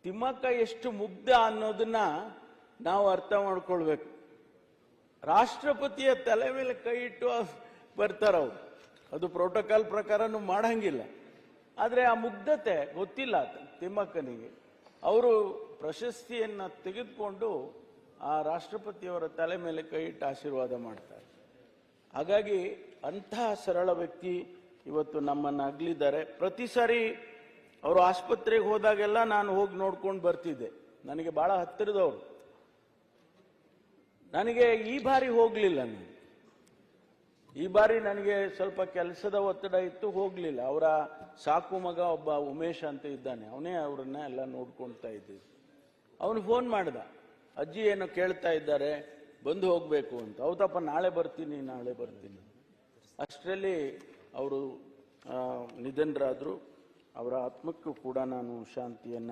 ತಿಮ್ಮಕ್ಕ ಎಷ್ಟು ಮುಗ್ಧ ಅನ್ನೋದನ್ನ ನಾವು ಅರ್ಥ ಮಾಡ್ಕೊಳ್ಬೇಕು. ರಾಷ್ಟ್ರಪತಿಯ ತಲೆ ಮೇಲೆ ಕೈ ಇಟ್ಟು ಬರ್ತಾರವ್ರು, ಅದು ಪ್ರೋಟೋಕಾಲ್ ಪ್ರಕಾರನೂ ಮಾಡಂಗಿಲ್ಲ. ಆದರೆ ಆ ಮುಗ್ಧತೆ ಗೊತ್ತಿಲ್ಲ ತಿಮ್ಮಕ್ಕನಿಗೆ. ಅವರು ಪ್ರಶಸ್ತಿಯನ್ನ ತೆಗೆದುಕೊಂಡು ಆ ರಾಷ್ಟ್ರಪತಿಯವರ ತಲೆ ಮೇಲೆ ಕೈ ಇಟ್ಟು ಆಶೀರ್ವಾದ ಮಾಡ್ತಾರೆ. ಹಾಗಾಗಿ ಅಂತಹ ಸರಳ ವ್ಯಕ್ತಿ ಇವತ್ತು ನಮ್ಮನ್ನು ಅಗಲಿದ್ದಾರೆ. ಪ್ರತಿ ಸಾರಿ ಅವರು ಆಸ್ಪತ್ರೆಗೆ ಹೋದಾಗೆಲ್ಲ ನಾನು ಹೋಗಿ ನೋಡ್ಕೊಂಡು ಬರ್ತಿದ್ದೆ. ನನಗೆ ಬಹಳ ಹತ್ತಿರದವರು. ನನಗೆ ಈ ಬಾರಿ ಹೋಗಲಿಲ್ಲ. ಈ ಬಾರಿ ನನಗೆ ಸ್ವಲ್ಪ ಕೆಲಸದ ಒತ್ತಡ ಇತ್ತು, ಹೋಗಲಿಲ್ಲ. ಅವರ ಸಾಕು ಮಗ ಒಬ್ಬ ಉಮೇಶ್ ಅಂತ ಇದ್ದಾನೆ, ಅವನೇ ಅವ್ರನ್ನ ಎಲ್ಲ ನೋಡ್ಕೊಳ್ತಾ ಇದ್ದಿದ್ದು. ಅವನು ಫೋನ್ ಮಾಡ್ದ, ಅಜ್ಜಿ ಏನೋ ಕೇಳ್ತಾ ಇದ್ದಾರೆ, ಬಂದು ಹೋಗಬೇಕು ಅಂತ. ಹೌದಪ್ಪ, ನಾಳೆ ಬರ್ತೀನಿ. ಅಷ್ಟರಲ್ಲಿ ಅವರು ನಿಧನರಾದರು. ಅವರ ಆತ್ಮಕ್ಕೂ ಕೂಡ ನಾನು ಶಾಂತಿಯನ್ನು